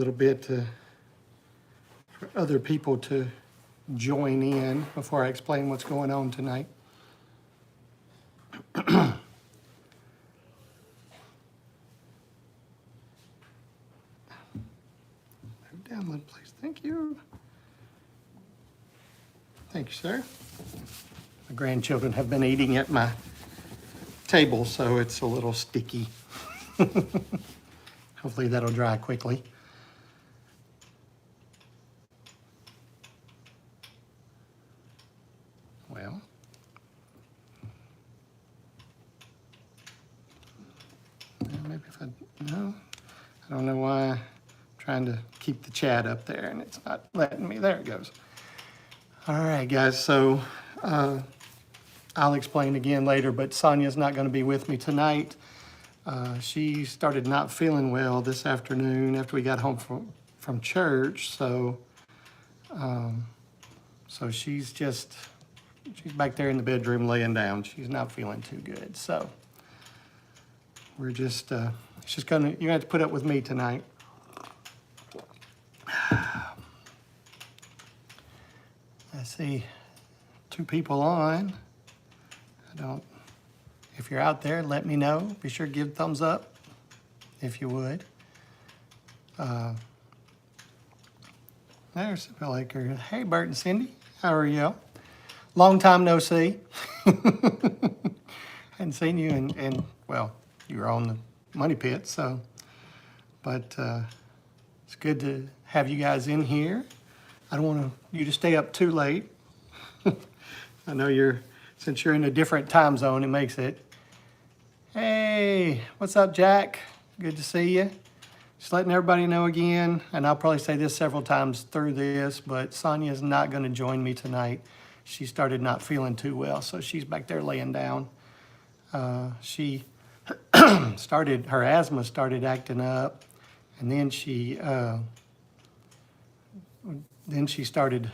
little bit for other people to join in before I explain what's going on tonight. Download, please. Thank you. Thank you, sir. My grandchildren have been eating at my table, so it's a little sticky. Hopefully that'll dry quickly. Well, maybe if no, I don't know why I'm trying to keep the chat up there and it's not letting me. There it goes. All right, guys, so I'll explain again later, but Sonia's not going to be with me tonight. She started not feeling well this afternoon after we got home from church, so she's back there in the bedroom laying down. She's not feeling too good, so we're just you're gonna have to put up with me tonight. I see 2 people on. If you're out there, let me know. Be sure to give thumbs up if you would. There's Bill Aker. Hey, Bert and Cindy, how are you? Long time no see. Hadn't seen you and well, you were on the Money Pit, so, but it's good to have you guys in here. I don't want you to stay up too late. I know since you're in a different time zone, it makes it. Hey, what's up, Jack? Good to see you. Just letting everybody know again, and I'll probably say this several times through this, but Sonia's not going to join me tonight. She started not feeling too well, so she's back there laying down. She her asthma started acting up, and then she started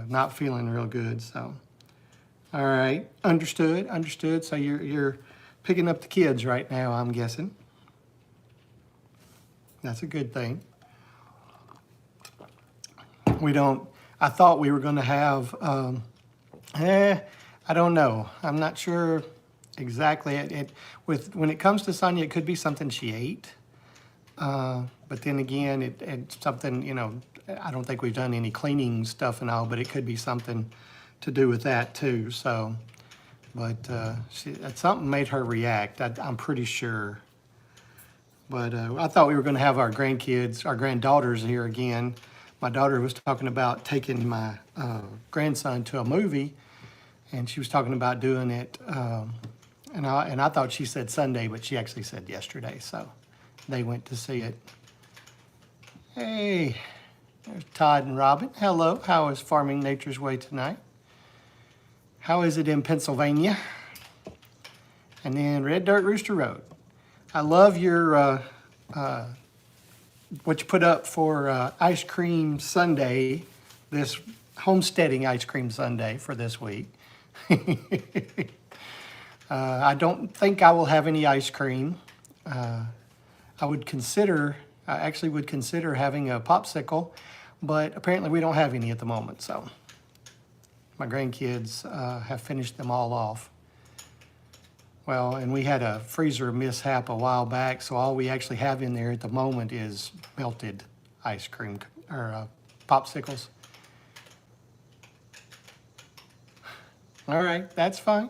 not feeling real good. So, all right, understood. So you're picking up the kids right now, I'm guessing. That's a good thing. I thought we were going to have, I don't know. I'm not sure exactly. When it comes to Sonia, it could be something she ate. But then again, it's something, I don't think we've done any cleaning stuff and all, but it could be something to do with that too. So, but something made her react, I'm pretty sure. But I thought we were going to have our granddaughters here again. My daughter was talking about taking my grandson to a movie, and she was talking about doing it. And I thought she said Sunday, but she actually said yesterday. So they went to see it. Hey, there's Todd and Robin. Hello. How is Farming Nature's Way tonight? How is it in Pennsylvania? And then Red Dirt Rooster Road. I love your what you put up for ice cream sundae, this homesteading ice cream sundae for this week. I don't think I will have any ice cream. I actually would consider having a popsicle, but apparently we don't have any at the moment, so my grandkids have finished them all off. Well, and we had a freezer mishap a while back, so all we actually have in there at the moment is melted ice cream, or popsicles. All right, that's fine.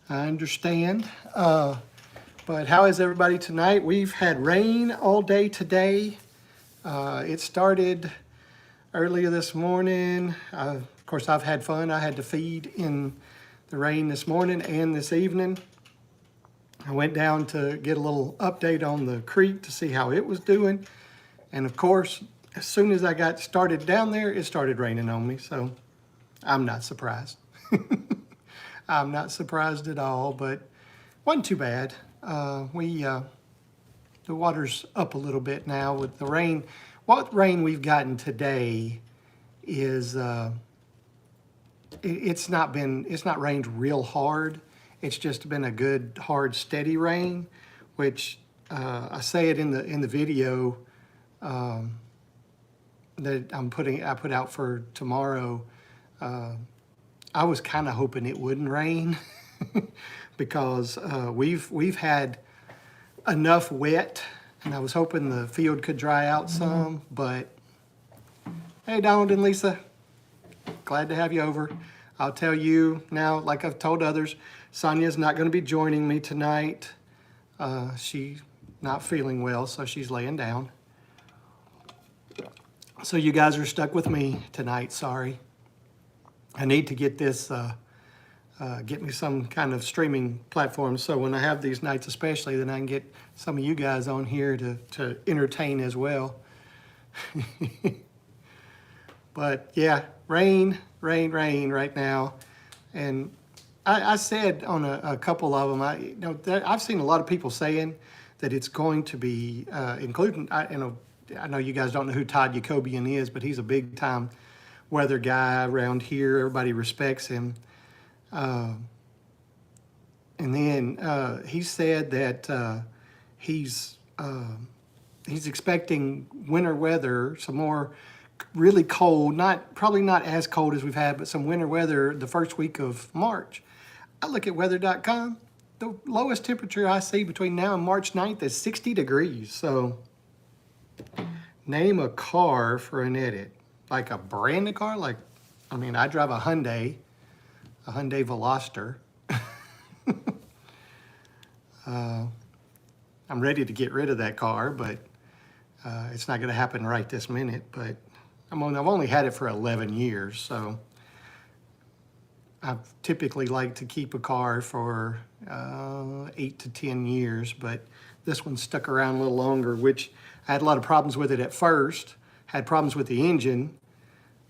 I understand. But how is everybody tonight? We've had rain all day today. It started earlier this morning. Of course, I've had fun. I had to feed in the rain this morning and this evening. I went down to get a little update on the creek to see how it was doing. And of course, as soon as I got started down there, it started raining on me. So I'm not surprised. I'm not surprised at all, but wasn't too bad. The water's up a little bit now with the rain. What rain we've gotten today is it's not rained real hard. It's just been a good, hard, steady rain, which I say it in the video that I put out for tomorrow. I was kind of hoping it wouldn't rain because we've had enough wet, and I was hoping the field could dry out some. But hey, Donald and Lisa, glad to have you over. I'll tell you now, like I've told others, Sonia's not going to be joining me tonight. She's not feeling well, so she's laying down. So you guys are stuck with me tonight, sorry. I need to get this, get me some kind of streaming platform, so when I have these nights especially, then I can get some of you guys on here to entertain as well. But yeah, rain right now. And I said on a couple of them, I've seen a lot of people saying that it's going to be, including, I know you guys don't know who Todd Yacobian is, but he's a big time weather guy around here. Everybody respects him. And then he said that he's expecting winter weather, some more really cold, probably not as cold as we've had, but some winter weather the first week of March. I look at weather.com. The lowest temperature I see between now and March 9th is 60 degrees. So name a car for an edit. Like a brand new car? I drive a Hyundai Veloster. I'm ready to get rid of that car, but it's not going to happen right this minute. But I've only had it for 11 years, so I've typically liked to keep a car for 8 to 10 years, but this one stuck around a little longer, which I had a lot of problems with it at first, had problems with the engine,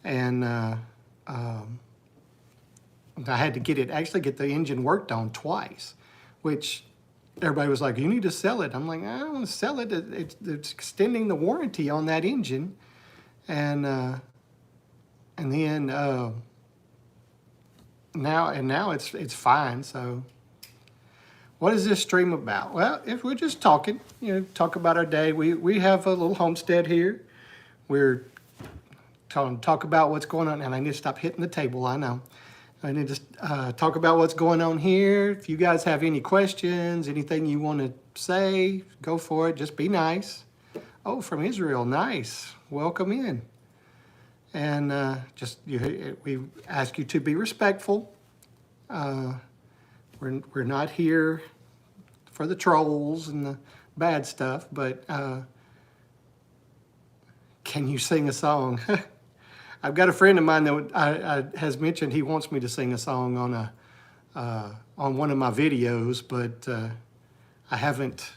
and I had to actually get the engine worked on twice, which everybody was like, you need to sell it. I'm like, I don't want to sell it. It's extending the warranty on that engine. And then now it's fine. So what is this stream about? Well, if we're just talking, talk about our day. We have a little homestead here. We're talk about what's going on, and I need to stop hitting the table. I know. I need to talk about what's going on here. If you guys have any questions, anything you want to say, go for it. Just be nice. Oh, from Israel, nice. Welcome in. And we ask you to be respectful. We're not here for the trolls and the bad stuff, but can you sing a song? I've got a friend of mine that has mentioned he wants me to sing a song on one of my videos, but I haven't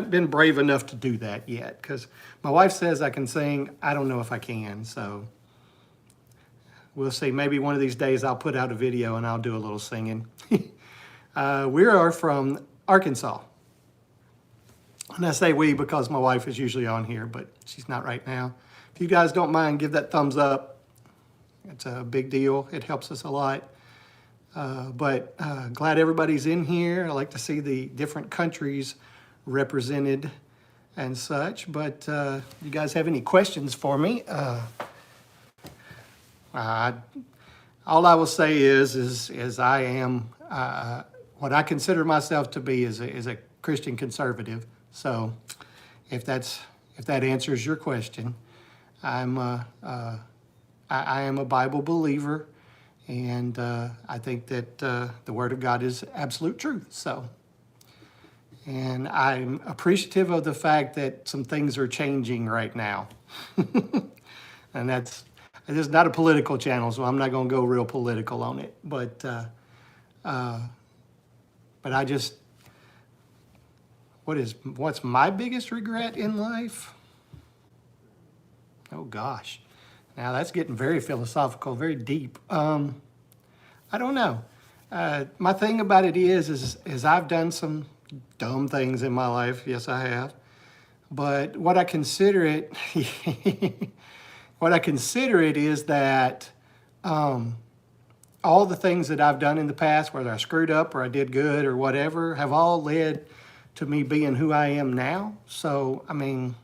been brave enough to do that yet because my wife says I can sing. I don't know if I can, so we'll see. Maybe one of these days I'll put out a video and I'll do a little singing. We are from Arkansas. And I say we because my wife is usually on here, but she's not right now. If you guys don't mind, give that thumbs up. It's a big deal. It helps us a lot. But glad everybody's in here. I like to see the different countries represented and such. But you guys have any questions for me? All I will say is I am what I consider myself to be is a Christian conservative. So if that answers your question, I am a Bible believer, and I think that the Word of God is absolute truth. So, and I'm appreciative of the fact that some things are changing right now. And this is not a political channel, so I'm not going to go real political on it. But I just, what's my biggest regret in life? Oh gosh. Now that's getting very philosophical, very deep. I don't know. My thing about it is I've done some dumb things in my life. Yes, I have. But what I consider it, is that all the things that I've done in the past, whether I screwed up or I did good or whatever, have all led to me being who I am now. So, I mean,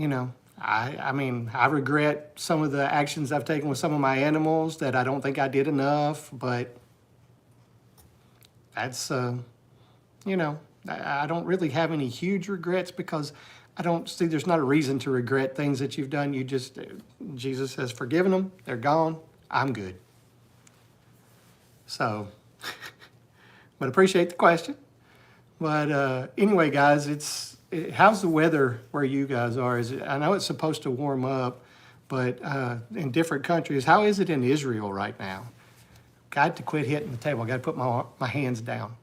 you know, I mean, I regret some of the actions I've taken with some of my animals that I don't think I did enough, but that's, you know, I don't really have any huge regrets because I don't see there's not a reason to regret things that you've done. You just, Jesus has forgiven them. They're gone. I'm good. So, but appreciate the question. But anyway, guys, how's the weather where you guys are? I know it's supposed to warm up, but in different countries, how is it in Israel right now? Got to quit hitting the table. I got to put my hands down.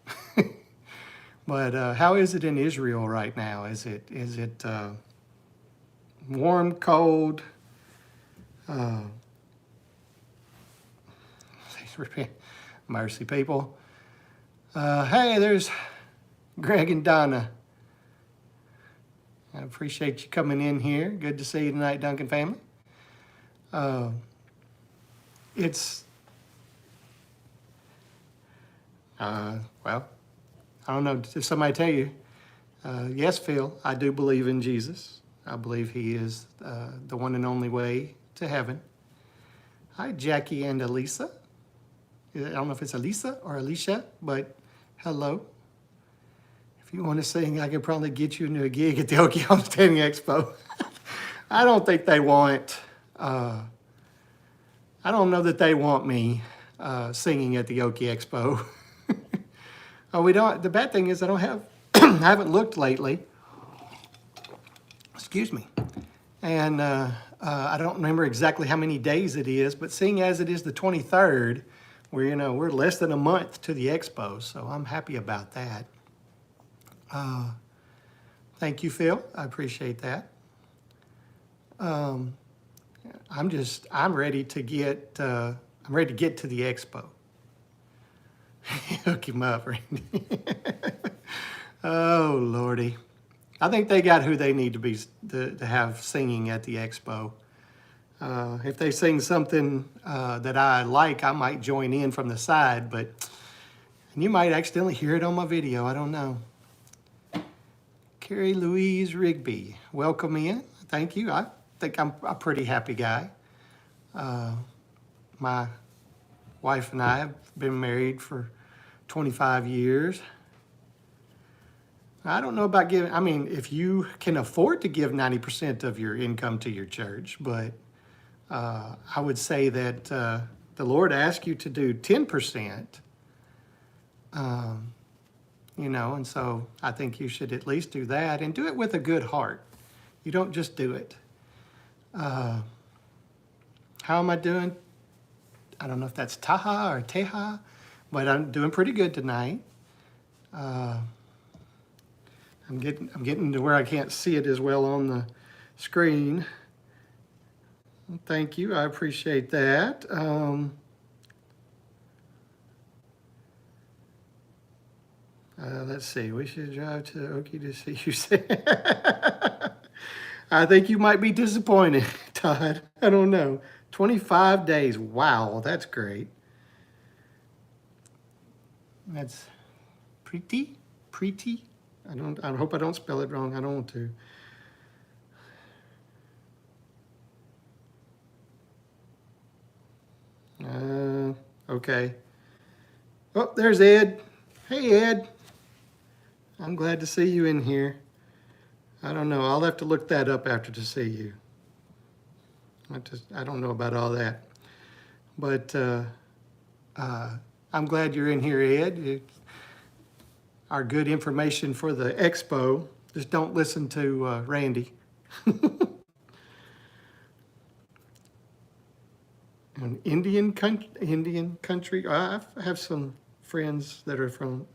But how is it in Israel right now? Is it warm, cold? Mercy, people. Hey, there's Greg and Donna. I appreciate you coming in here. Good to see you tonight, Duncan family. Well, I don't know, did somebody tell you? Yes, Phil, I do believe in Jesus. I believe he is the one and only way to heaven. Hi, Jackie and Elisa. I don't know if it's Elisa or Alicia, but hello. If you want to sing, I could probably get you into a gig at the Okie Homesteading Expo. I don't think they want, I don't know that they want me singing at the Okie Expo. Oh, we don't, the bad thing is I don't have, I haven't looked lately. Excuse me. And I don't remember exactly how many days it is, but seeing as it is the 23rd, we're less than a month to the Expo, so I'm happy about that. Thank you, Phil. I appreciate that. I'm ready to get to the Expo. Hook him up, Randy. Oh, Lordy. I think they got who they need to have singing at the Expo. If they sing something that I like, I might join in from the side, but you might accidentally hear it on my video. I don't know. Carrie Louise Rigby, welcome in. Thank you. I think I'm a pretty happy guy. My wife and I have been married for 25 years. I don't know about giving, I mean, if you can afford to give 90% of your income to your church, but I would say that the Lord asked you to do 10%, and so I think you should at least do that and do it with a good heart. You don't just do it. How am I doing? I don't know if that's Taha or Teha, but I'm doing pretty good tonight. I'm getting to where I can't see it as well on the screen. Thank you, I appreciate that. Let's see, we should drive to Okie to see you say. I think you might be disappointed, Todd. I don't know. 25 days, wow, that's great. That's pretty. I hope I don't spell it wrong. I don't want to. Okay. Oh, there's Ed. Hey, Ed. I'm glad to see you in here. I don't know. I'll have to look that up after to see you. I don't know about all that. But I'm glad you're in here, Ed. Our good information for the Expo. Just don't listen to Randy. An Indian country. I have some friends that are from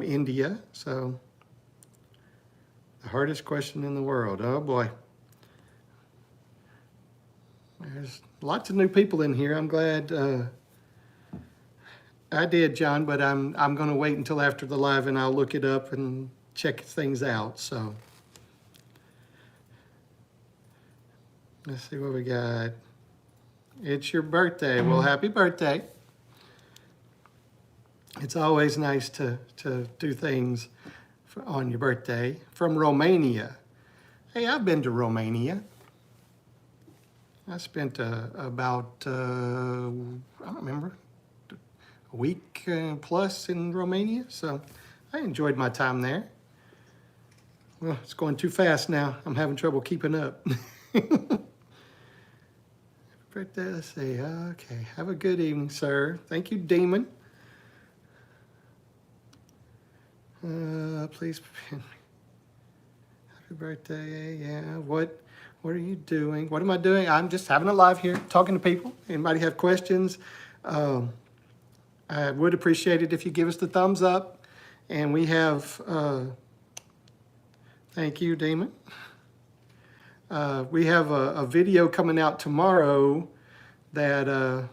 India. So the hardest question in the world. Oh boy. There's lots of new people in here. I'm glad. I did, John, but I'm going to wait until after the live and I'll look it up and check things out. So let's see what we got. It's your birthday. Well, happy birthday. It's always nice to do things on your birthday. From Romania. Hey, I've been to Romania. I spent about, I don't remember, a week plus in Romania, so I enjoyed my time there. Well, it's going too fast now. I'm having trouble keeping up. Birthday, let's see. Okay, have a good evening, sir. Thank you, Demon. Please, happy birthday. Yeah, what are you doing? What am I doing? I'm just having a live here, talking to people. Anybody have questions? I would appreciate it if you give us the thumbs up. And we have, thank you, Damon. We have a video coming out tomorrow that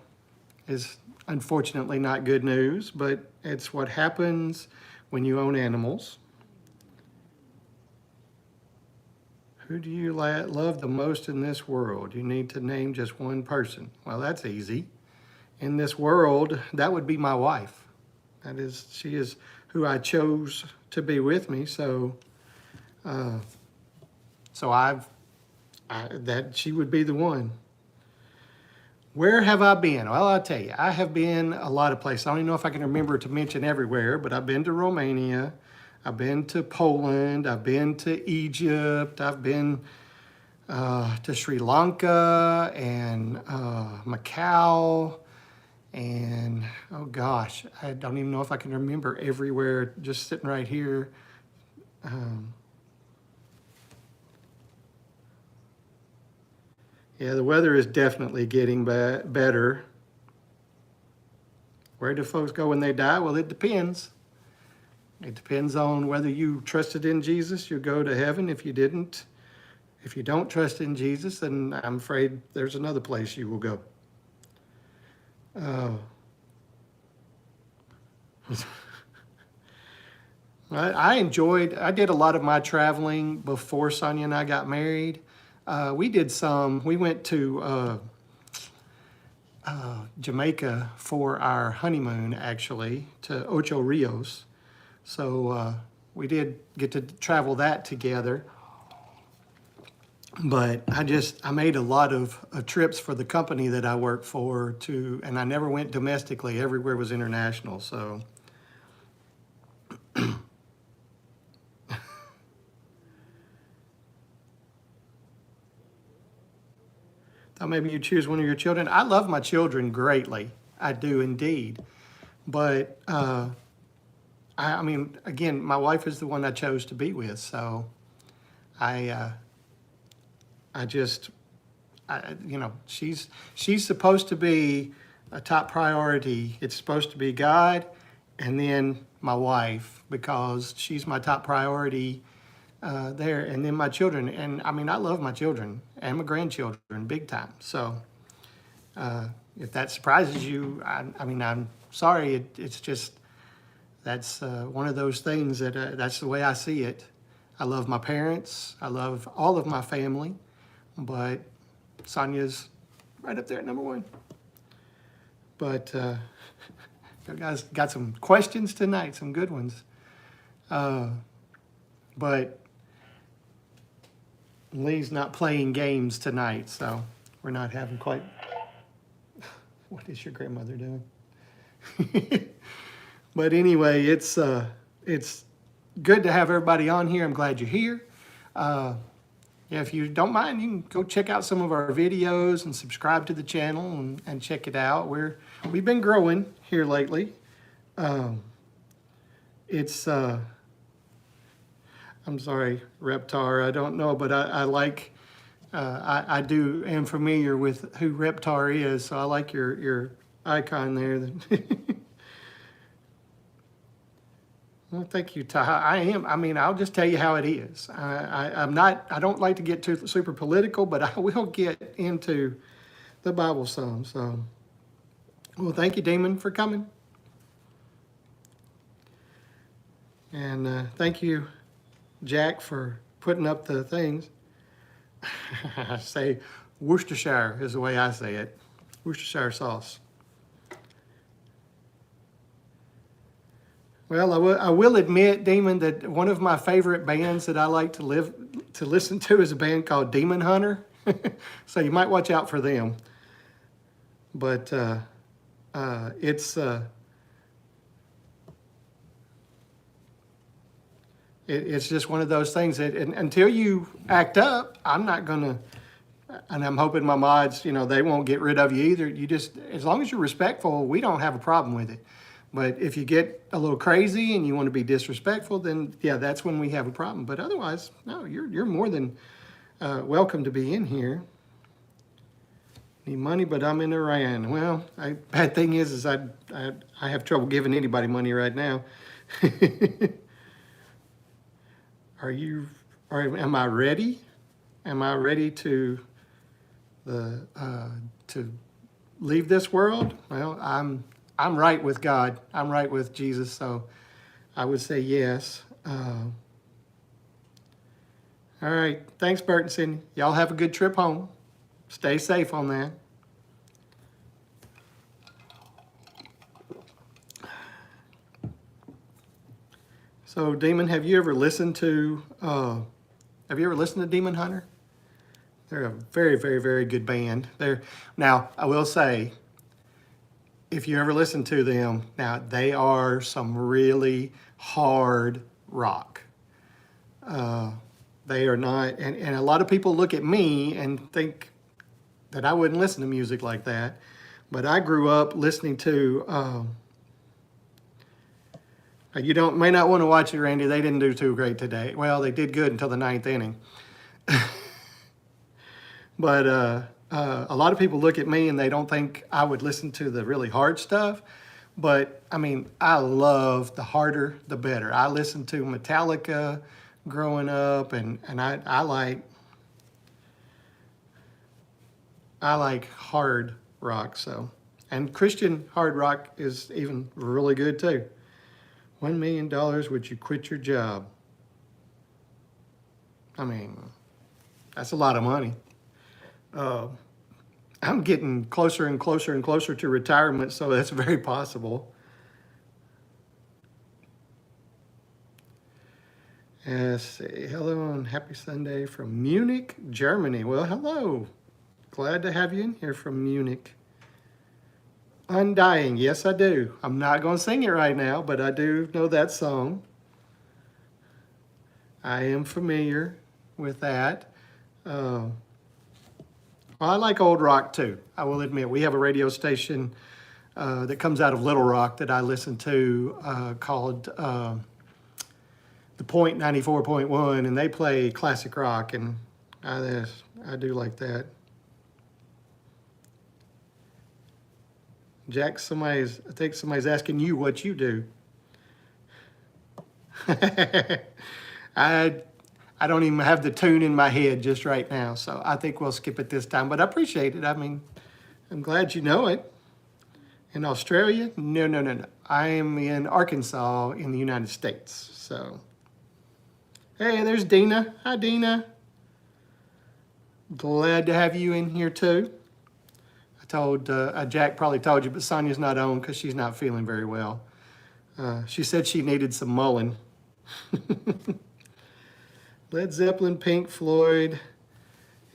is unfortunately not good news, but it's what happens when you own animals. Who do you love the most in this world? You need to name just one person. Well, that's easy. In this world, that would be my wife. She is who I chose to be with me. So, that she would be the one. Where have I been? Well, I'll tell you, I have been a lot of places. I don't even know if I can remember to mention everywhere, but I've been to Romania, I've been to Poland, I've been to Egypt, I've been to Sri Lanka and Macau, and oh gosh, I don't even know if I can remember everywhere just sitting right here. Yeah, the weather is definitely getting better. Where do folks go when they die? Well, it depends. It depends on whether you trusted in Jesus, you'll go to heaven. If you didn't, if you don't trust in Jesus, then I'm afraid there's another place you will go. I did a lot of my traveling before Sonia and I got married. We went to Jamaica for our honeymoon, actually, to Ocho Rios. So we did get to travel that together. But I made a lot of trips for the company that I work for and I never went domestically. Everywhere was international, so. Thought maybe you choose one of your children. I love my children greatly. I do indeed. But I mean, again, my wife is the one I chose to be with. So she's supposed to be a top priority. It's supposed to be God and then my wife, because she's my top priority there, and then my children. And I mean, I love my children and my grandchildren big time. So if that surprises you, I mean, I'm sorry. It's just, that's one of those things that's the way I see it. I love my parents. I love all of my family, but Sonia's right up there at number one. But you guys got some questions tonight, some good ones. But Lee's not playing games tonight, so we're not having quite. What is your grandmother doing? But anyway, it's good to have everybody on here. I'm glad you're here. Yeah, if you don't mind, you can go check out some of our videos and subscribe to the channel and check it out. We've been growing here lately. I'm sorry, Reptar, I don't know, but I like, I am familiar with who Reptar is, so I like your icon there. Well, thank you, Taha. I mean, I'll just tell you how it is. I don't like to get too super political, but I will get into the Bible some. So, well, thank you, Damon, for coming. And thank you, Jack, for putting up the things. I say Worcestershire is the way I say it. Worcestershire sauce. Well, I will admit, Demon, that one of my favorite bands that I like to listen to is a band called Demon Hunter. So you might watch out for them. But it's just one of those things that until you act up, I'm not gonna. And I'm hoping my mods, they won't get rid of you either. You just, as long as you're respectful, we don't have a problem with it. But if you get a little crazy and you want to be disrespectful, then yeah, that's when we have a problem. But otherwise, no, you're more than welcome to be in here. Need money, but I'm in Iran. Well, bad thing is I have trouble giving anybody money right now. Am I ready? Am I ready to leave this world? Well, I'm right with God. I'm right with Jesus, so I would say yes. All right, thanks, Bert and Sydney. Y'all have a good trip home. Stay safe on that. So, Demon, have you ever listened to Demon Hunter? They're a very, very, very good band. Now, I will say, if you ever listen to them, now they are some really hard rock. They are not, and a lot of people look at me and think that I wouldn't listen to music like that. But I grew up listening to, you may not want to watch it, Randy. They didn't do too great today. Well, they did good until the 9th inning. But a lot of people look at me and they don't think I would listen to the really hard stuff. But, I mean, I love the harder, the better. I listened to Metallica growing up, and I like hard rock. So, and Christian hard rock is even really good too. $1 million, would you quit your job? I mean, that's a lot of money. I'm getting closer and closer and closer to retirement, so that's very possible. Let's see. Hello and happy Sunday from Munich, Germany. Well, hello. Glad to have you in here from Munich. Undying. Yes, I do. I'm not going to sing it right now, but I do know that song. I am familiar with that. Well, I like old rock too. I will admit, we have a radio station that comes out of Little Rock that I listen to called The Point 94.1, and they play classic rock, and I do like that. Jack, I think somebody's asking you what you do. I don't even have the tune in my head just right now, so I think we'll skip it this time. But I appreciate it. I mean, I'm glad you know it. In Australia? No. I am in Arkansas in the United States. So, hey, there's Dina. Hi, Dina. Glad to have you in here too. I told Jack probably told you, but Sonia's not on because she's not feeling very well. She said she needed some mullein. Led Zeppelin, Pink Floyd,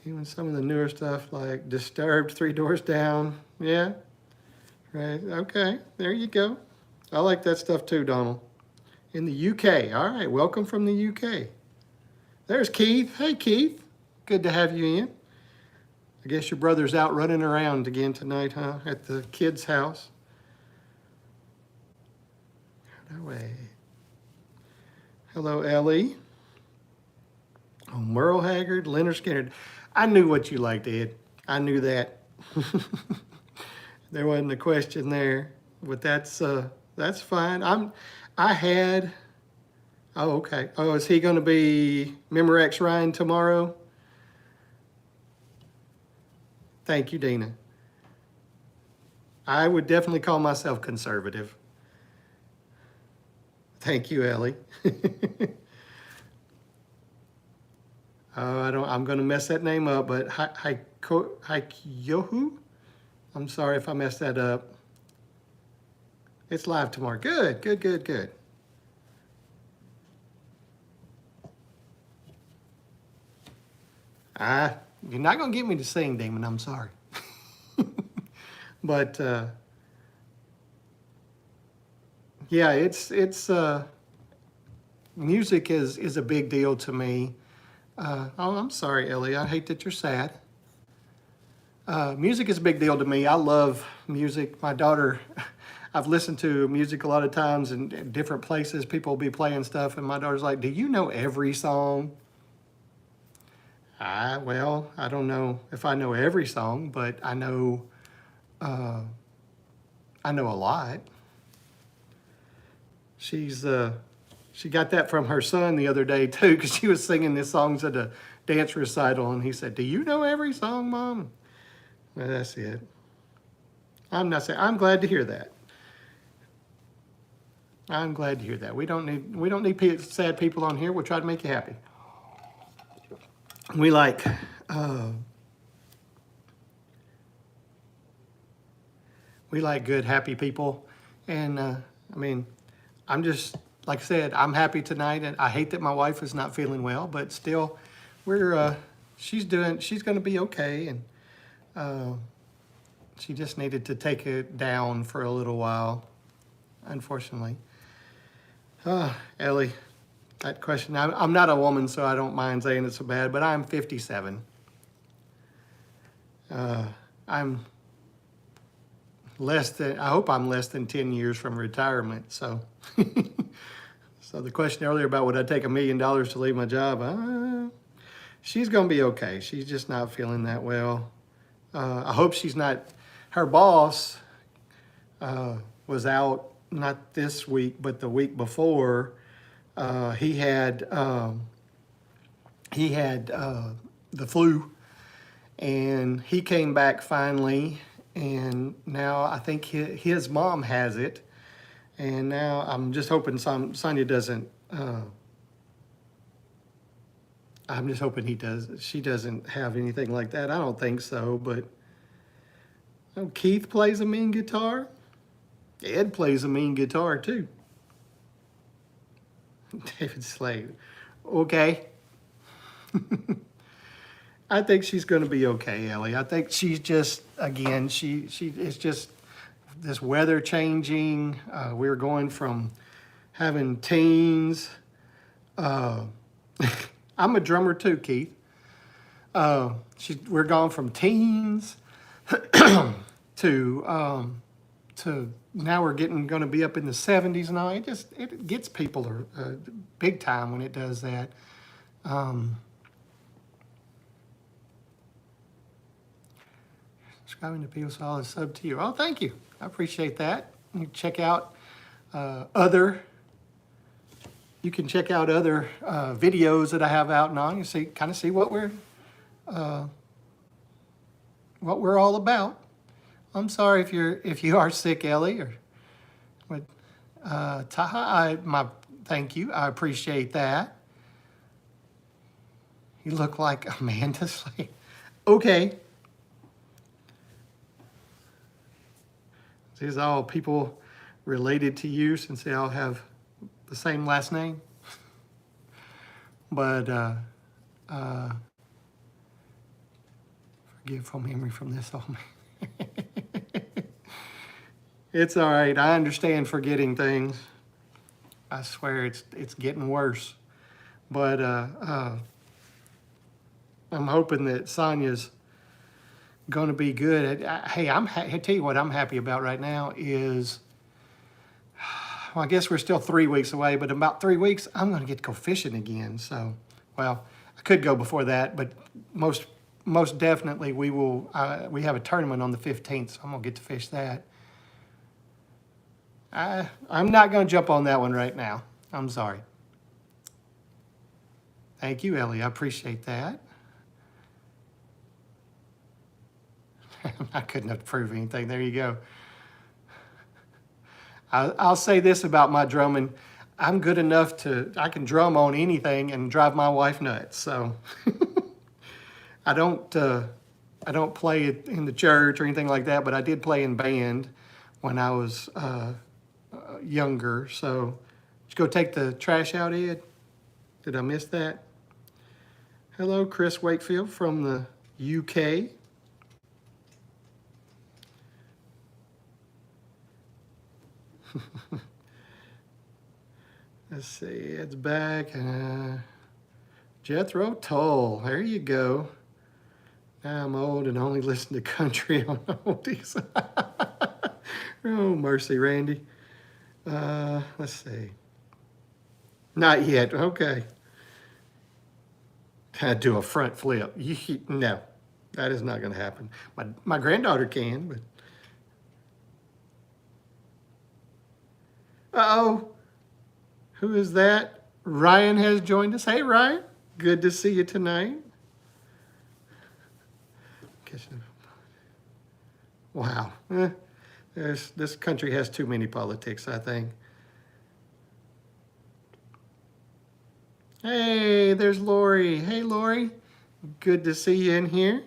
even some of the newer stuff like Disturbed, Three Doors Down. Yeah, right. Okay, there you go. I like that stuff too, Donald. In the UK. All right, welcome from the UK. There's Keith. Hey, Keith. Good to have you in. I guess your brother's out running around again tonight, huh? At the kids' house. No way. Hello, Ellie. Oh, Merle Haggard, Leonard Skinner. I knew what you liked, Ed. I knew that. There wasn't a question there, but that's fine. Oh, okay. Oh, is he going to be Memorex Ryan tomorrow? Thank you, Dina. I would definitely call myself conservative. Thank you, Ellie. I'm going to mess that name up, but Haikyohu? I'm sorry if I messed that up. It's live tomorrow. Good. You're not gonna get me to sing, Damon. I'm sorry. But yeah, it's music is a big deal to me. Oh, I'm sorry, Ellie. I hate that you're sad. Music is a big deal to me. I love music. My daughter, I've listened to music a lot of times in different places. People will be playing stuff, and my daughter's like, "Do you know every song?" Well, I don't know if I know every song, but uh, I know a lot. She got that from her son the other day too, because she was singing these songs at a dance recital, and he said, "Do you know every song, Mom?" Well, that's it. I'm not saying. I'm glad to hear that. I'm glad to hear that. We don't need sad people on here. We'll try to make you happy. We like uh, we like good, happy people, and I mean, I'm just like I said. I'm happy tonight, and I hate that my wife is not feeling well, but still, she's going to be okay, and uh, she just needed to take it down for a little while, unfortunately. Ellie, that question. I'm not a woman, so I don't mind saying it's so bad, but I'm 57. I'm I hope I'm less than 10 years from retirement. So, so the question earlier about would I take $1 million to leave my job? She's going to be okay. She's just not feeling that well. I hope she's not. Her boss was out not this week, but the week before. He had the flu, and he came back finally, and now I think his mom has it, and now I'm just hoping Sonia doesn't. I'm just hoping she doesn't have anything like that. I don't think so, but oh, Keith plays a mean guitar. Ed plays a mean guitar too. David Slade. Okay. I think she's going to be okay, Ellie. I think she's just, again, it's just this weather changing. We're going from having teens. Uh, I'm a drummer too, Keith. We're going from teens to now we're going to be up in the 70s now. It gets people big time when it does that. Subscribing to People Solid sub to you. Oh, thank you. I appreciate that. You check out you can check out other videos that I have out and on. You see what we're all about. I'm sorry if you are sick, Ellie, or what. Taha, thank you. I appreciate that. You look like Amanda Slade. Okay. These are all people related to you since they all have the same last name. But forgetful memory from this old man. It's all right. I understand forgetting things. I swear it's getting worse. But I'm hoping that Sonia's going to be good. Hey, I tell you what I'm happy about right now is, well, I guess we're still 3 weeks away, but in about 3 weeks, I'm going to get to go fishing again. So, well, I could go before that, but most definitely we will. We have a tournament on the 15th, so I'm going to get to fish that. I'm not going to jump on that one right now. I'm sorry. Thank you, Ellie. I appreciate that. I couldn't approve anything. There you go. I'll say this about my drumming. I'm good enough I can drum on anything and drive my wife nuts. So I don't play it in the church or anything like that, but I did play in band when I was younger. So, did you go take the trash out, Ed? Did I miss that? Hello, Chris Wakefield from the UK. Let's see, it's back. Jethro Tull, there you go. Now I'm old and only listen to country on oldies. Oh, mercy, Randy. Let's see. Not yet, okay. I'd do a front flip. No, that is not gonna happen. My granddaughter can, but. Uh-oh, who is that? Ryan has joined us. Hey, Ryan, good to see you tonight. Wow, this country has too many politics, I think. Hey, there's Lori. Hey, Lori, good to see you in here.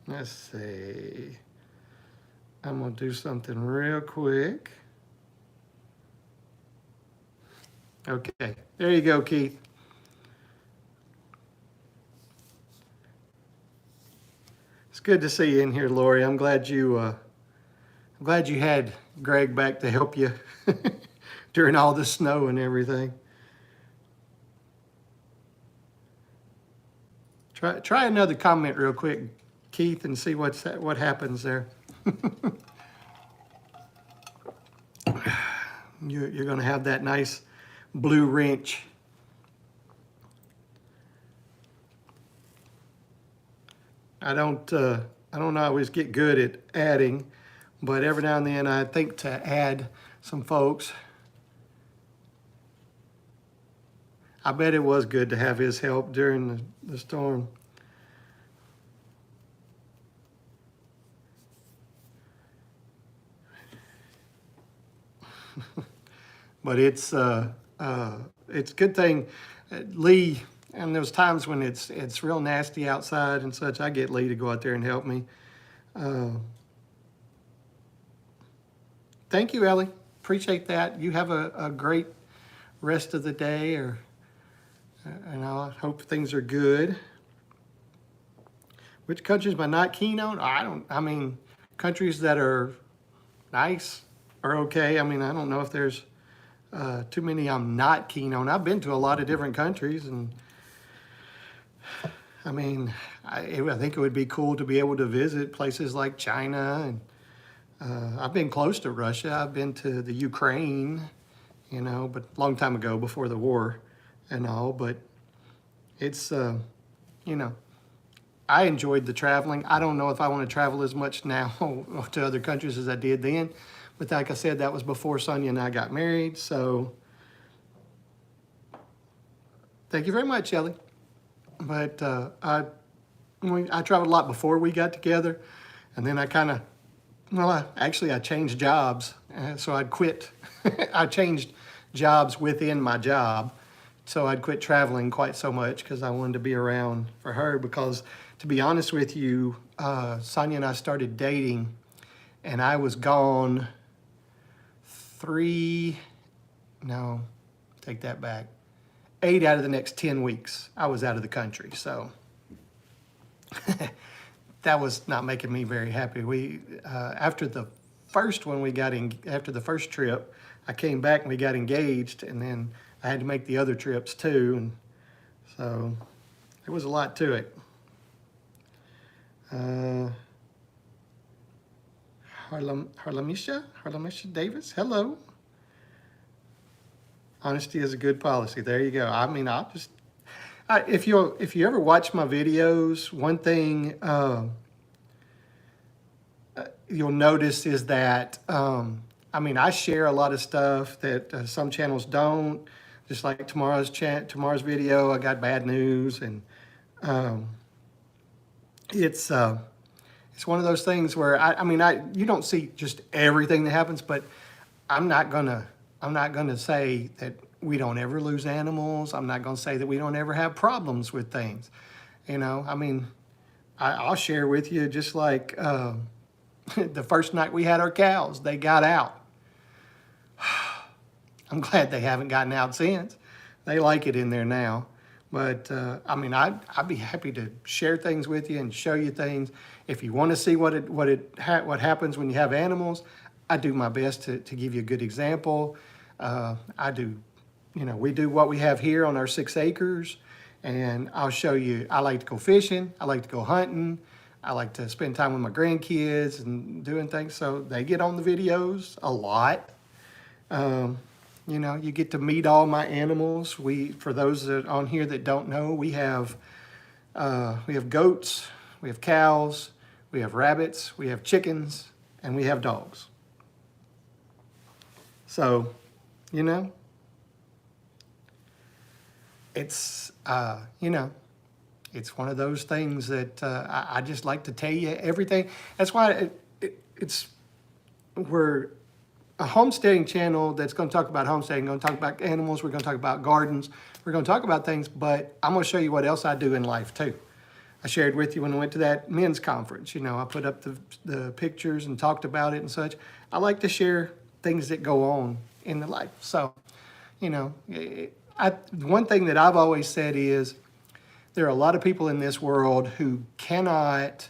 Let's see. I'm gonna do something real quick. Okay, there you go, Keith. It's good to see you in here, Lori. I'm glad you had Greg back to help you during all the snow and everything. Try another comment real quick, Keith, and see what happens there. You're going to have that nice blue wrench. I don't always get good at adding, but every now and then I think to add some folks. I bet it was good to have his help during the storm. But it's a good thing, Lee. And there's times when it's real nasty outside and such. I get Lee to go out there and help me. Thank you, Ellie. Appreciate that. You have a great rest of the day, and I hope things are good. Which countries am I not keen on? I mean, countries that are nice are okay. I mean, I don't know if there's too many I'm not keen on. I've been to a lot of different countries, and I mean, I think it would be cool to be able to visit places like China, and I've been close to Russia. I've been to the Ukraine, you know, but a long time ago before the war and all. But it's, you know, I enjoyed the traveling. I don't know if I want to travel as much now to other countries as I did then. But like I said, that was before Sonia and I got married. So thank you very much, Ellie. But I traveled a lot before we got together. And then I changed jobs. So I'd quit. I changed jobs within my job. So I'd quit traveling quite so much because I wanted to be around for her. Because to be honest with you, Sonia and I started dating, and I was gone 8 out of the next 10 weeks. I was out of the country. So that was not making me very happy. After the first one, after the first trip, I came back and we got engaged, and then I had to make the other trips too, and so there was a lot to it. Harlamisha Davis, hello. Honesty is a good policy. There you go. I mean, if you ever watch my videos, one thing you'll notice is that I mean, I share a lot of stuff that some channels don't. Just like tomorrow's video, I got bad news, and it's one of those things where you don't see just everything that happens, but I'm not gonna say that we don't ever lose animals. I'm not gonna say that we don't ever have problems with things. You know, I mean, I'll share with you just like the first night we had our cows, they got out. I'm glad they haven't gotten out since. They like it in there now. But I mean, I'd be happy to share things with you and show you things. If you want to see what happens when you have animals, I do my best to give you a good example. I do, we do what we have here on our 6 acres, and I'll show you. I like to go fishing. I like to go hunting. I like to spend time with my grandkids and doing things. So they get on the videos a lot. You get to meet all my animals. For those that on here that don't know, we have goats, we have cows, we have rabbits, we have chickens, and we have dogs. So, it's it's one of those things that I just like to tell you everything. That's why we're a homesteading channel that's going to talk about homesteading, going to talk about animals, we're going to talk about gardens, we're going to talk about things, but I'm going to show you what else I do in life too. I shared with you when I went to that men's conference. I put up the pictures and talked about it and such. I like to share things that go on in the life. So, one thing that I've always said is there are a lot of people in this world who can't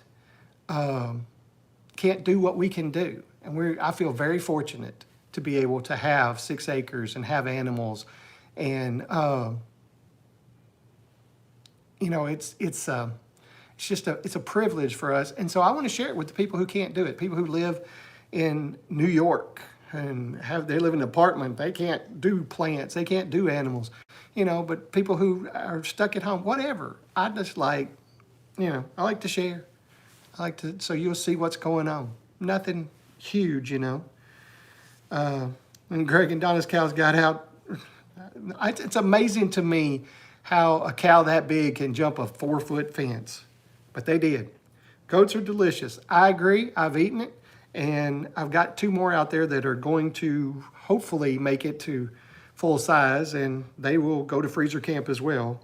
do what we can do. And I feel very fortunate to be able to have 6 acres and have animals. And, it's a privilege for us. And so I want to share it with the people who can't do it, people who live in New York and they live in an apartment. They can't do plants. They can't do animals, but people who are stuck at home, whatever. I just I like to share. So you'll see what's going on. Nothing huge, When Greg and Donna's cows got out, it's amazing to me how a cow that big can jump a 4-foot fence, but they did. Goats are delicious. I agree. I've eaten it, and I've got 2 more out there that are going to hopefully make it to full size, and they will go to freezer camp as well.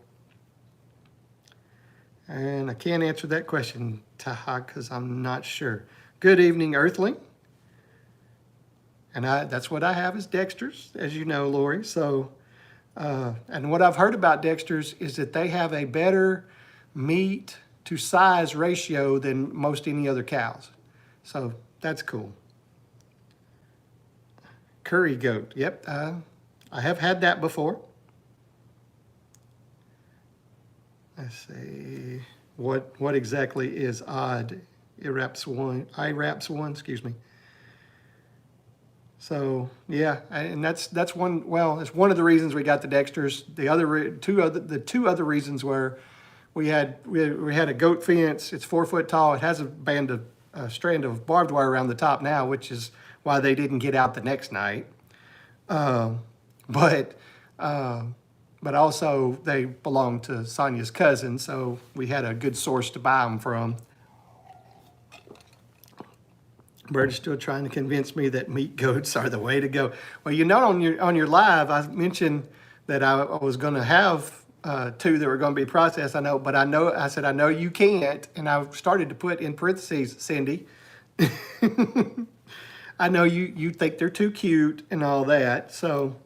And I can't answer that question, Taha, because I'm not sure. Good evening, Earthling. And that's what I have is Dexter's, as you know, Lori. So, and what I've heard about Dexter's is that they have a better meat to size ratio than most any other cows. So that's cool. Curry goat. Yep, I have had that before. Let's see, what exactly is odd? IRAPS 1, excuse me. So yeah, and that's one. Well, it's one of the reasons we got the Dexters. The two other reasons were we had a goat fence. It's 4 foot tall. It has a strand of barbed wire around the top now, which is why they didn't get out the next night. But also they belonged to Sonia's cousin, so we had a good source to buy them from. Bert is still trying to convince me that meat goats are the way to go. Well, on your live, I mentioned that I was going to have 2 that were going to be processed. I said I know you can't, and I started to put in parentheses, Cindy. I know you think they're too cute and all that. So,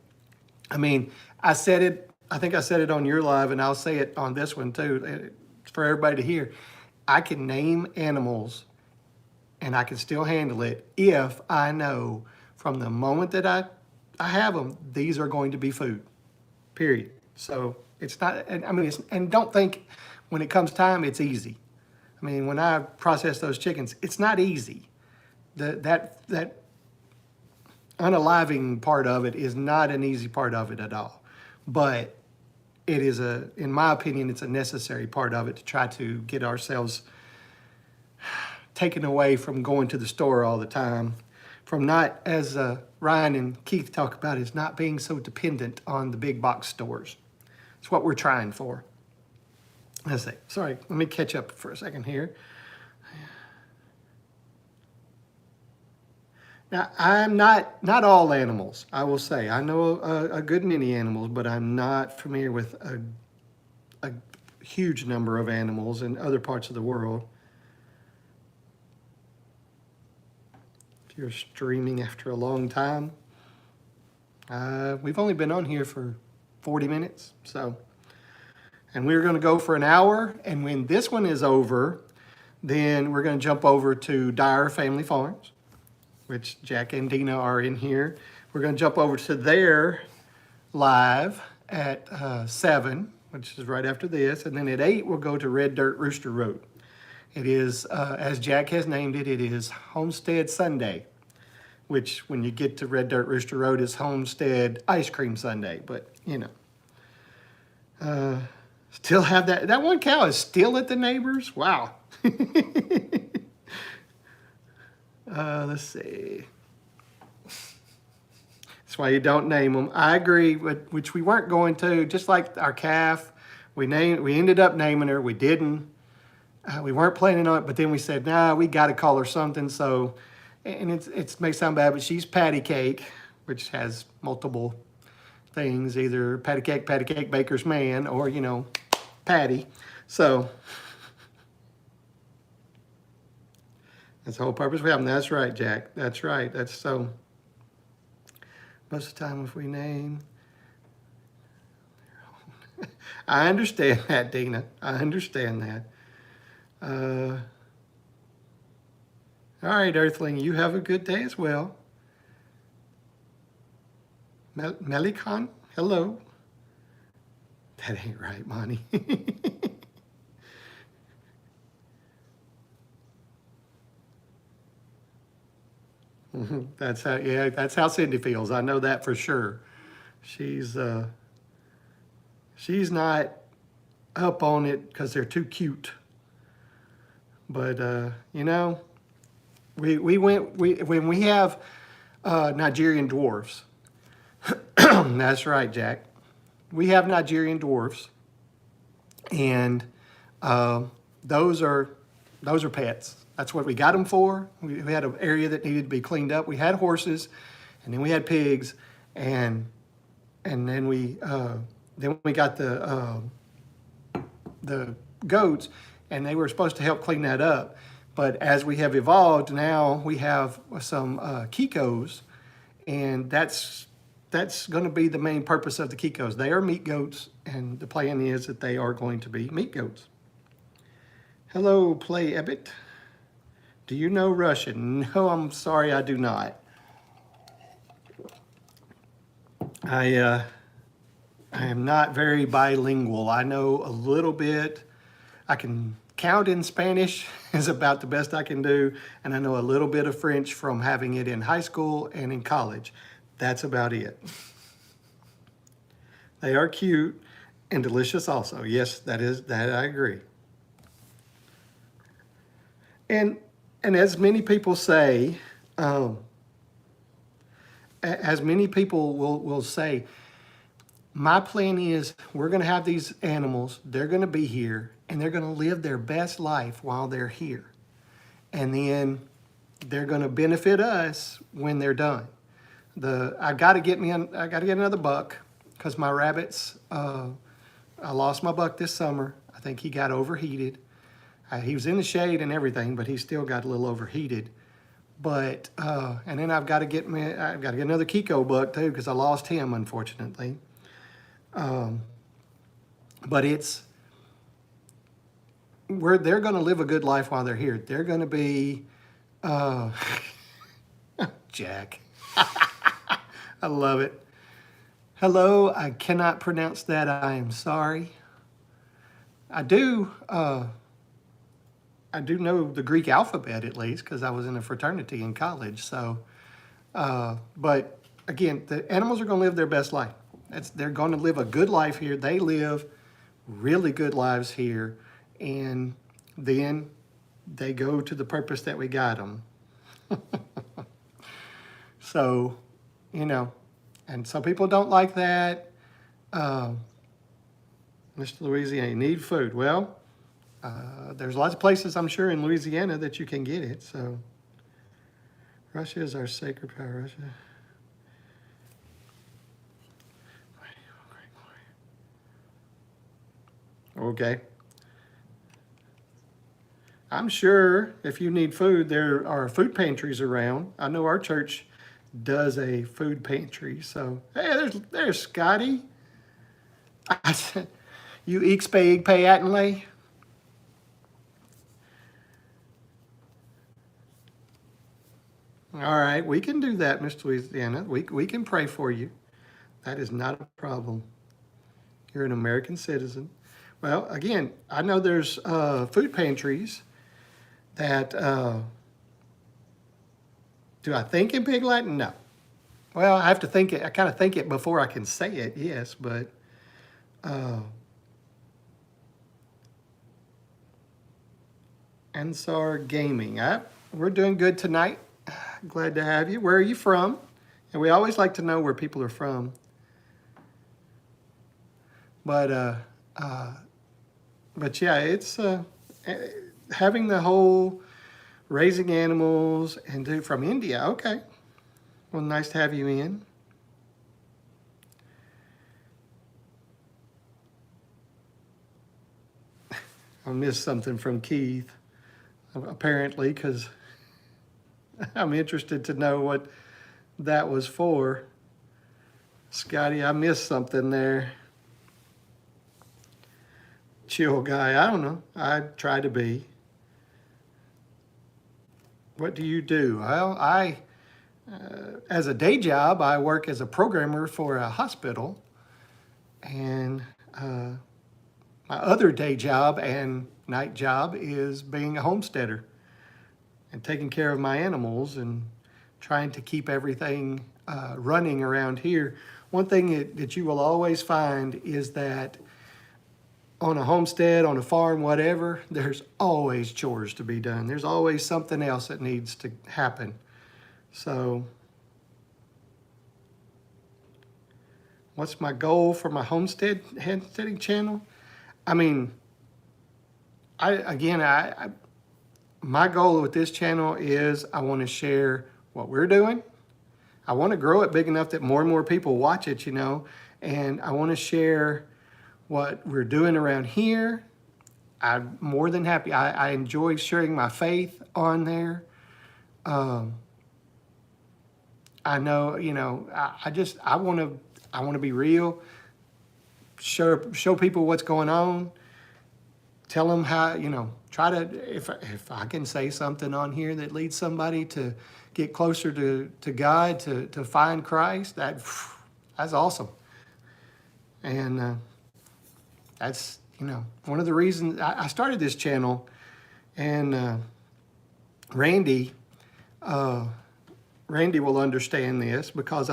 I mean, I think I said it on your live, and I'll say it on this one too, for everybody to hear. I can name animals, and I can still handle it if I know from the moment that I have them, these are going to be food, period. So it's not, and don't think when it comes time, it's easy. I mean, when I process those chickens, it's not easy. That unaliving part of it is not an easy part of it at all. But it is in my opinion, it's a necessary part of it to try to get ourselves taken away from going to the store all the time, from not, as Ryan and Keith talk about, is not being so dependent on the big box stores. It's what we're trying for. Let's see. Sorry, let me catch up for a second here. Now, I'm not all animals, I will say. I know a good many animals, but I'm not familiar with a huge number of animals in other parts of the world. If you're streaming after a long time, We've only been on here for 40 minutes, so. And we're gonna go for an hour, and when this one is over, then we're gonna jump over to Dyer Family Farms, which Jack and Dina are in here. We're gonna jump over to their live at 7, which is right after this, and then at 8, we'll go to Red Dirt Rooster Road. It is, as Jack has named it, it is Homestead Sunday, which when you get to Red Dirt Rooster Road is Homestead Ice Cream Sunday, but you know. Still have that one cow is still at the neighbors? Wow. Let's see. That's why you don't name them. I agree, which we weren't going to, just like our calf. We ended up naming her, we didn't. We weren't planning on it, but then we said, nah, we got to call her something. So, and it may sound bad, but she's Patty Cake, which has multiple things, either Patty Cake, Baker's Man, or, you know, Patty. So, that's the whole purpose we have them. That's right, Jack. That's right. That's so. Most of the time, if we name. I understand that, Dina. I understand that. All right, Earthling, you have a good day as well. Melikon, hello. That ain't right, Monty. That's how, yeah, that's how Cindy feels. I know that for sure. She's not up on it because they're too cute. But you know, when we have Nigerian dwarfs. That's right, Jack. We have Nigerian dwarfs, and those are pets. That's what we got them for. We had an area that needed to be cleaned up. We had horses, and then we had pigs, and then we got the goats, and they were supposed to help clean that up. But as we have evolved, now we have some Kikos, and that's going to be the main purpose of the Kikos. They are meat goats, and the plan is that they are going to be meat goats. Hello, Play Ebbet. Do you know Russian? No, I'm sorry, I do not. I am not very bilingual. I know a little bit. I can count in Spanish is about the best I can do, and I know a little bit of French from having it in high school and in college. That's about it. They are cute and delicious also. Yes, that I agree. And as many people say, as many people will say, my plan is we're going to have these animals, they're going to be here, and they're going to live their best life while they're here. And then they're going to benefit us when they're done. I got to get another buck because my rabbits, I lost my buck this summer. I think he got overheated. He was in the shade and everything, but he still got a little overheated. But and then I've got to get another Kiko buck too because I lost him unfortunately. But they're going to live a good life while they're here. They're going to be Jack. I love it. Hello, I cannot pronounce that. I am sorry. I do know the Greek alphabet at least because I was in a fraternity in college. So, but again, the animals are going to live their best life. They're going to live a good life here. They live really good lives here, and then they go to the purpose that we got them. So, you know, and some people don't like that. Mr. Louisiana, you need food. Well, there's lots of places, I'm sure, in Louisiana that you can get it. So, Russia is our sacred power. Russia. Okay. I'm sure if you need food, there are food pantries around. I know our church does a food pantry. So, hey, there's Scotty. I said, you Expo Igpe Attenley. All right, we can do that, Miss Louisiana. We can pray for you. That is not a problem. You're an American citizen. Well, again, I know there's food pantries that, do I think in Pig Latin? No. Well, I have to think it. I kind of think it before I can say it, yes, but Ansar Gaming. We're doing good tonight. Glad to have you. Where are you from? And we always like to know where people are from. But yeah, it's having the whole raising animals and from India. Okay. Well, nice to have you in. I missed something from Keith, apparently, because I'm interested to know what that was for. Scotty, I missed something there. Chill guy, I don't know. I try to be. What do you do? Well, as a day job, I work as a programmer for a hospital. And my other day job and night job is being a homesteader and taking care of my animals and trying to keep everything running around here. One thing that you will always find is that on a homestead, on a farm, whatever, there's always chores to be done. There's always something else that needs to happen. So, what's my goal for my homesteading channel? I mean, my goal with this channel is I want to share what we're doing. I want to grow it big enough that more and more people watch it, and I want to share what we're doing around here. I'm more than happy. I enjoy sharing my faith on there. I know, I want to be real, show people what's going on, tell them how, try to, if I can say something on here that leads somebody to get closer to God, to find Christ, that's awesome. And that's, one of the reasons I started this channel. And Randy will understand this, because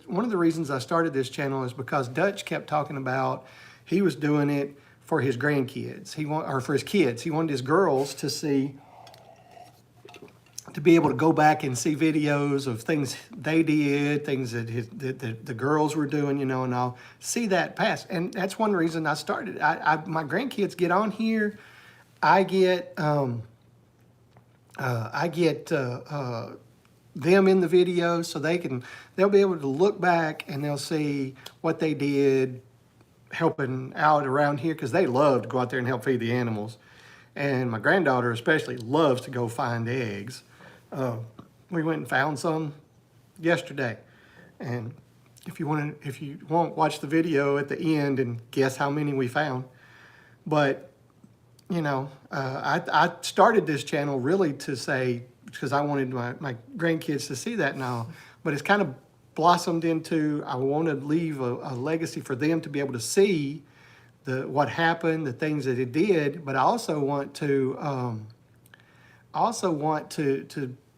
one of the reasons I started this channel is because Dutch kept talking about he was doing it for his grandkids. Or for his kids. He wanted his girls to be able to go back and see videos of things they did, things that the girls were doing, and I'll see that pass. And that's one reason I started. My grandkids get on here. I get them in the videos, so they'll be able to look back and they'll see what they did helping out around here, because they love to go out there and help feed the animals. And my granddaughter especially loves to go find eggs. We went and found some yesterday, and if you want, watch the video at the end and guess how many we found. But I started this channel really to say, because I wanted my grandkids to see that now, but it's kind of blossomed into, I want to leave a legacy for them to be able to see what happened, the things that it did. But I also want to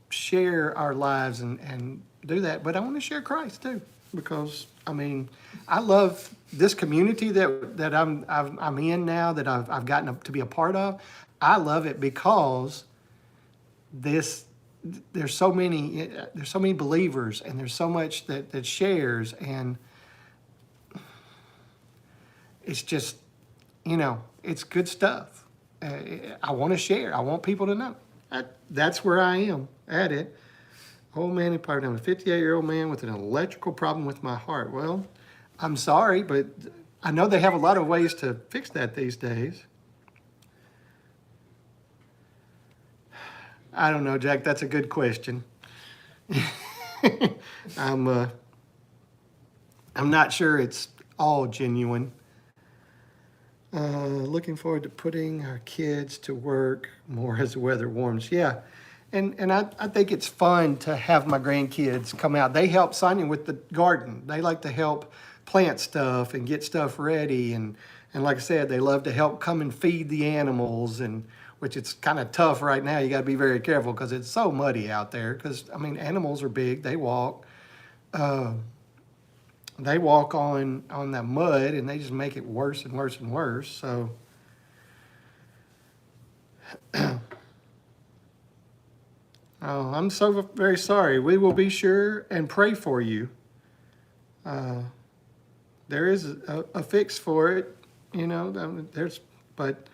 share our lives and do that. But I want to share Christ too, because I love this community that I'm in now, that I've gotten to be a part of. I love it because there's so many believers, and there's so much that shares, and it's just, it's good stuff. I want to share. I want people to know. That's where I am at it. Old man in poverty. I'm a 58-year-old man with an electrical problem with my heart. Well, I'm sorry, but I know they have a lot of ways to fix that these days. I don't know, Jack. That's a good question. I'm not sure it's all genuine. Looking forward to putting our kids to work more as the weather warms. Yeah, and I think it's fun to have my grandkids come out. They help Sonia with the garden. They like to help plant stuff and get stuff ready. And like I said, they love to help come and feed the animals, and which it's kind of tough right now. You got to be very careful because it's so muddy out there. Because, I mean, animals are big. They walk. They walk on the mud, and they just make it worse and worse and worse. So, oh, I'm so very sorry. We will be sure and pray for you. There is a fix for it, you know. But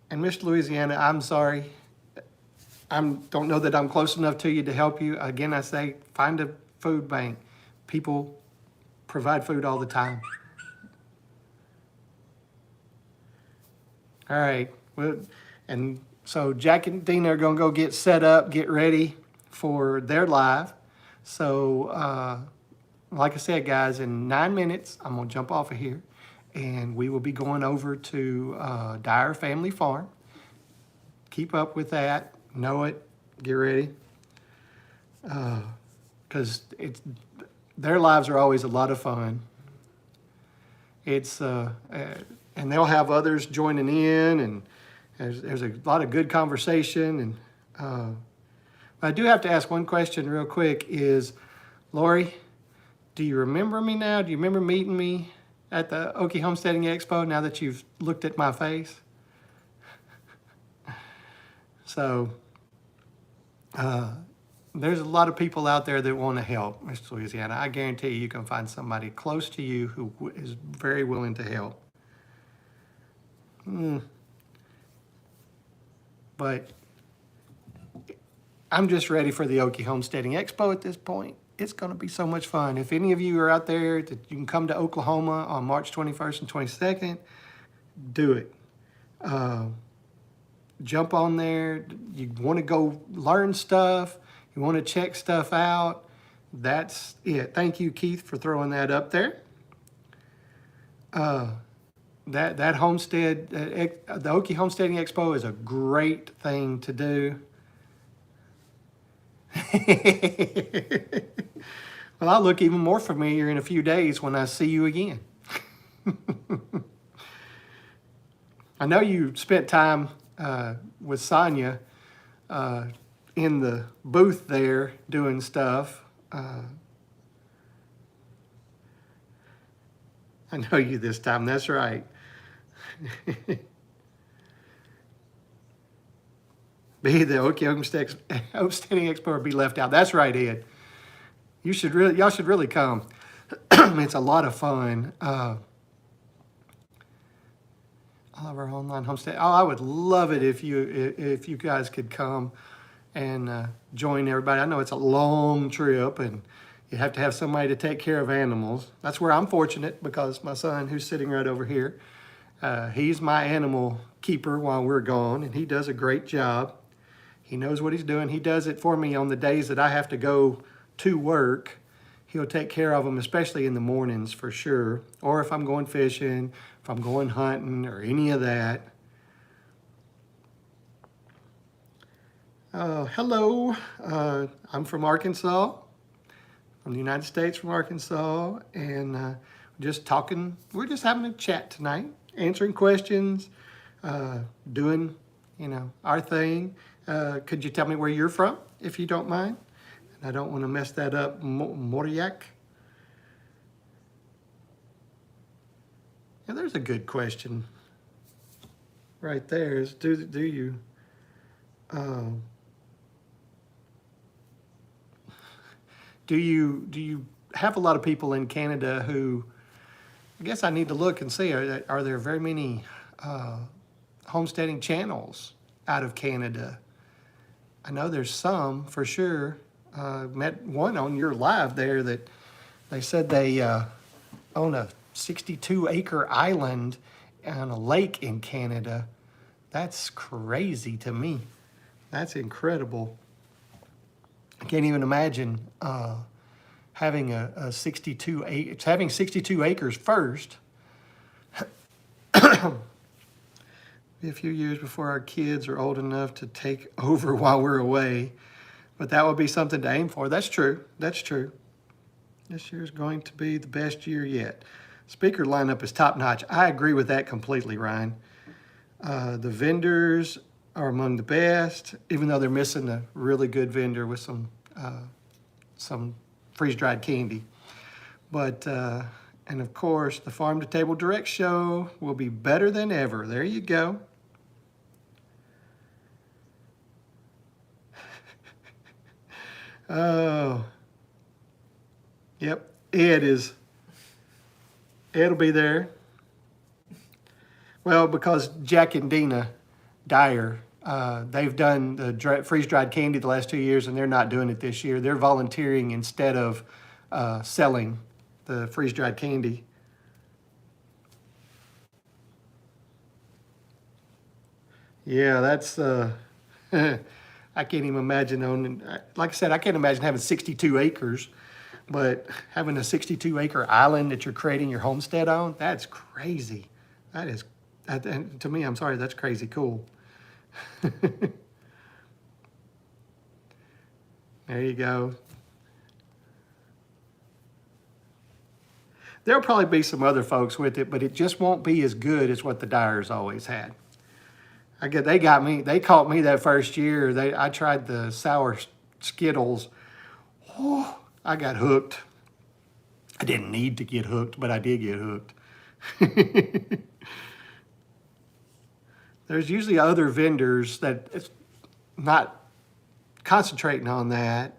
and Miss Louisiana, I'm sorry. Don't know that I'm close enough to you to help you. Again, I say find a food bank. People provide food all the time. All right. Well, and so Jack and Dina are going to go get set up, get ready for their live. So, like I said, guys, in 9 minutes, I'm going to jump off of here, and we will be going over to Dyer Family Farm. Keep up with that. Know it. Get ready. Because their lives are always a lot of fun. And they'll have others joining in, and there's a lot of good conversation. And I do have to ask one question real quick: is Lori, do you remember me now? Do you remember meeting me at the Okie Homesteading Expo? Now that you've looked at my face, so. There's a lot of people out there that want to help, Miss Louisiana. I guarantee you can find somebody close to you who is very willing to help. But I'm just ready for the Okie Homesteading Expo at this point. It's going to be so much fun. If any of you are out there that you can come to Oklahoma on March 21st and 22nd, do it. Jump on there. You want to go learn stuff. You want to check stuff out. That's it. Thank you, Keith, for throwing that up there. That homestead, the Okie Homesteading Expo is a great thing to do. Well, I'll look even more familiar in a few days when I see you again. I know you spent time with Sonia in the booth there doing stuff. I know you this time, that's right. Be the Okie Homesteading Expo or be left out. That's right, Ed. Y'all should really come. It's a lot of fun. All of our online homestead. Oh, I would love it if you guys could come and join everybody. I know it's a long trip, and you have to have somebody to take care of animals. That's where I'm fortunate, because my son, who's sitting right over here, he's my animal keeper while we're gone, and he does a great job. He knows what he's doing. He does it for me on the days that I have to go to work. He'll take care of them, especially in the mornings for sure, or if I'm going fishing, if I'm going hunting, or any of that. Hello, I'm from Arkansas, from the United States, from Arkansas, and just talking. We're just having a chat tonight, answering questions, doing, our thing. Could you tell me where you're from, if you don't mind? And I don't want to mess that up. Moriak? Yeah, there's a good question right there. Is do you do you have a lot of people in Canada who, I guess I need to look and see, are there very many homesteading channels out of Canada? I know there's some for sure. Met one on your live there that they said they own a 62-acre island on a lake in Canada. That's crazy to me. That's incredible. I can't even imagine having having 62 acres first. Be a few years before our kids are old enough to take over while we're away, but that would be something to aim for. That's true. That's true. This year is going to be the best year yet. Speaker lineup is top notch. I agree with that completely, Ryan. The vendors are among the best, even though they're missing a really good vendor with some freeze-dried candy. But, and of course, the Farm to Table Direct show will be better than ever. There you go. Oh, yep, Ed'll be there. Well, because Jack and Dina Dyer, they've done the freeze-dried candy the last 2 years, and they're not doing it this year. They're volunteering instead of selling the freeze-dried candy. Yeah, that's, I can't even imagine owning, like I said, I can't imagine having 62 acres, but having a 62-acre island that you're creating your homestead on, that's crazy. That is, and to me, I'm sorry, that's crazy cool. There you go. There'll probably be some other folks with it, but it just won't be as good as what the Dyers always had. They caught me that first year. I tried the sour Skittles. Oh, I got hooked. I didn't need to get hooked, but I did get hooked. There's usually other vendors that it's not concentrating on that.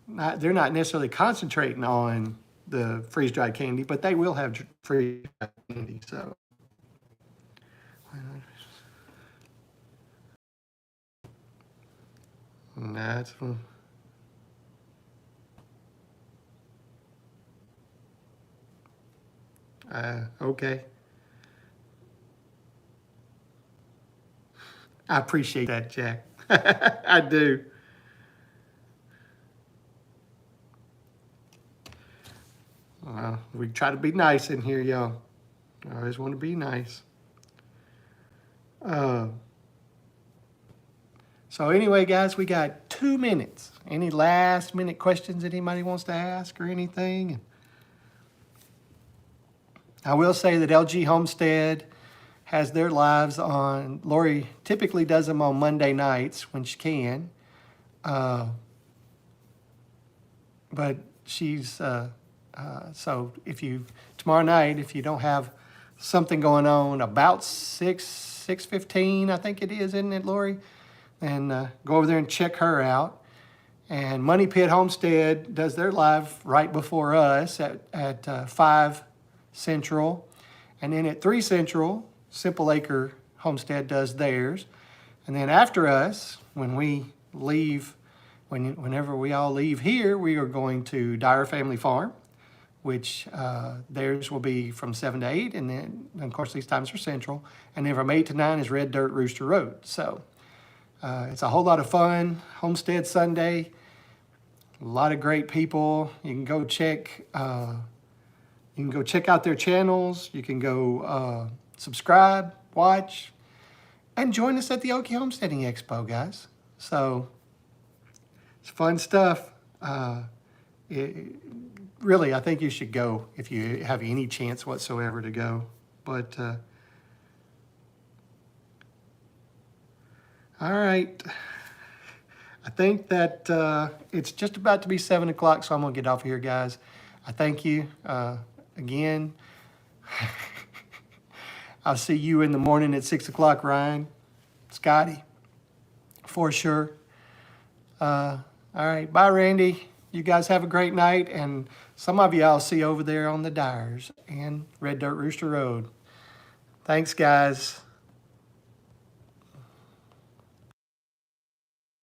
They're not necessarily concentrating on the freeze-dried candy, but they will have freeze-dried candy. So. That's okay. I appreciate that, Jack. I do. We try to be nice in here, y'all. I always want to be nice. So anyway, guys, we got 2 minutes. Any last minute questions that anybody wants to ask or anything? I will say that LG Homestead has their lives on, Lori typically does them on Monday nights when she can. But she's, so tomorrow night, if you don't have something going on about 6:15, I think it is, isn't it, Lori? And go over there and check her out. And Money Pit Homestead does their live right before us at 5 Central. And then at 3 Central, Simple Acre Homestead does theirs. And then after us, when we leave, whenever we all leave here, we are going to Dyer Family Farm, which theirs will be from 7 to 8. And then, of course, these times are Central. And then from 8 to 9 is Red Dirt Rooster Road. So it's a whole lot of fun. Homestead Sunday, a lot of great people. You can go check out their channels. You can go subscribe, watch, and join us at the Okie Homesteading Expo, guys. So it's fun stuff. Really, I think you should go if you have any chance whatsoever to go. But all right. I think that it's just about to be 7 o'clock, so I'm going to get off here, guys. I thank you again. I'll see you in the morning at 6 o'clock, Ryan, Scotty, for sure. All right. Bye, Randy. You guys have a great night. And some of you I'll see over there on the Dyers and Red Dirt Rooster Road. Thanks, guys.